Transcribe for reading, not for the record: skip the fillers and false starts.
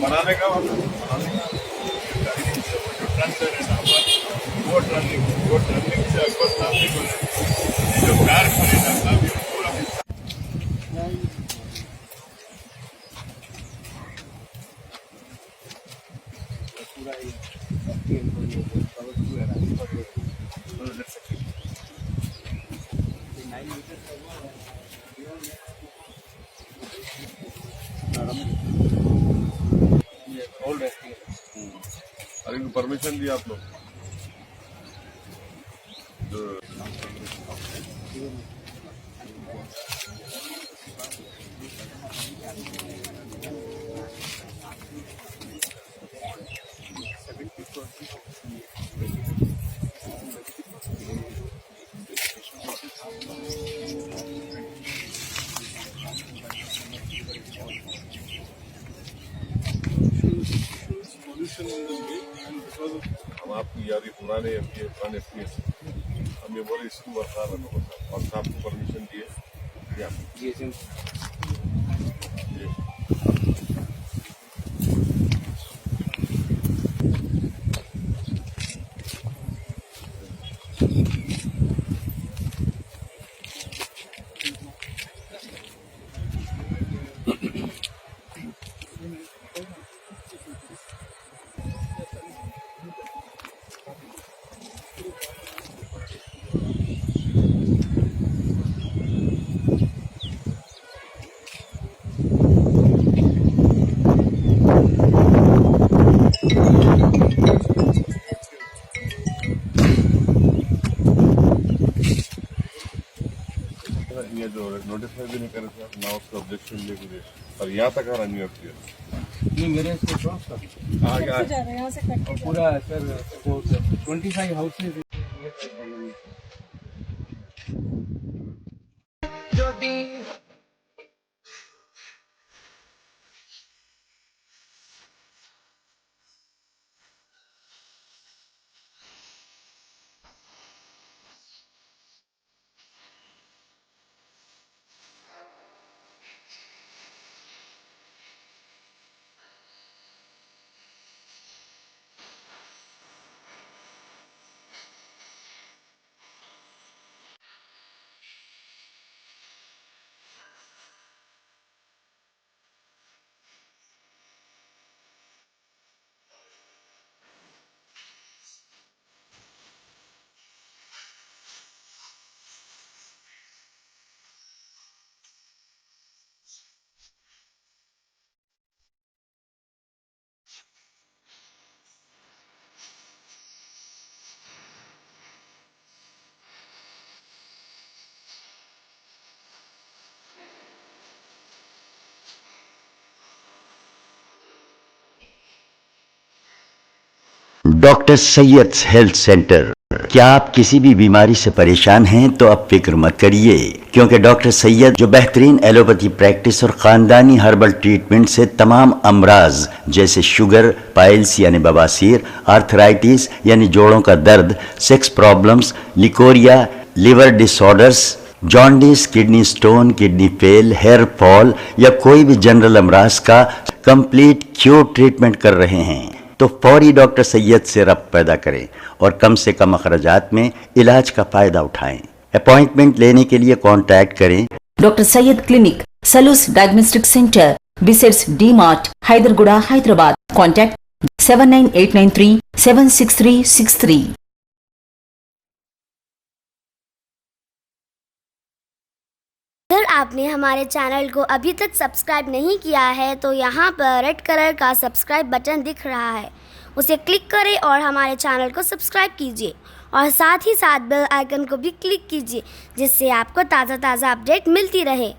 बनाने का वो टर्निंग से अकबर साहब ने जो कार खरीदा था पूरा अरे परमिशन दिया आप लोग हम आपकी यारी पुराने पुराने एफपीएस हम ये बोले इसको बता रहे और साहब को परमिशन दिए ये जो नोटिफाई भी नहीं करे सर ना उसका ऑब्जेक्शन लेके और यहाँ तक आ रहा न्यू एफ नहीं मेरे से यहाँ से पूरा sir 25 houses doctor Syed health centre. क्या आप किसी भी बीमारी से परेशान हैं तो अब फिक्र मत करिए, क्योंकि डॉक्टर सैयद जो बेहतरीन एलोपैथी प्रैक्टिस और ख़ानदानी हर्बल ट्रीटमेंट से तमाम अमराज जैसे शुगर, पाइल्स यानी बवासीर, आर्थराइटिस यानी जोड़ों का दर्द, sex problems, leucorrhoea, liver disorders, jaundice, kidney stone, kidney fail, hair fall या कोई भी जनरल अमराज का कंप्लीट क्योर ट्रीटमेंट कर रहे हैं, तो फौरी डॉक्टर सैयद से रब्त पैदा करें और कम से कम अखराजात में इलाज का फायदा उठाएं। अपॉइंटमेंट लेने के लिए कांटेक्ट करें doctor Syed clinic, Salus diagnostic centre, बिसेट्स D Mart, Hyderguda, Hyderabad. Contact 79893 76363। अगर आपने हमारे चैनल को अभी तक सब्सक्राइब नहीं किया है तो यहाँ पर रेड कलर का सब्सक्राइब बटन दिख रहा है, उसे क्लिक करें और हमारे चैनल को सब्सक्राइब कीजिए और साथ ही साथ बेल आइकन को भी क्लिक कीजिए, जिससे आपको ताज़ा अपडेट मिलती रहे।